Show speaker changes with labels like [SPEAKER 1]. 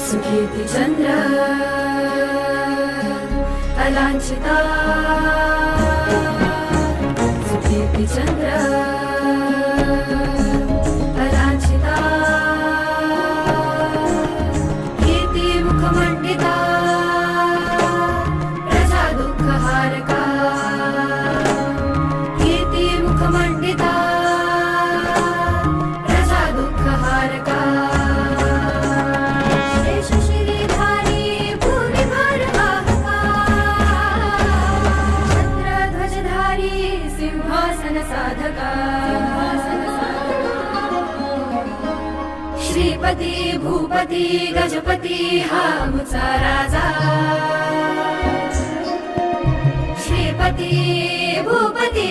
[SPEAKER 1] सुकीर्तिचन्द्र अलाञ्छिता सुकीर्तिचन्द्र अलाञ्छिता कीर्तिमुखमण्डिता प्रजा दुःखहारका कीर्तिमुखमण्डिता प्रजा दुःखहारका श्रीपती भूपती गजपती हा मुचा राजा श्रीपती भूपती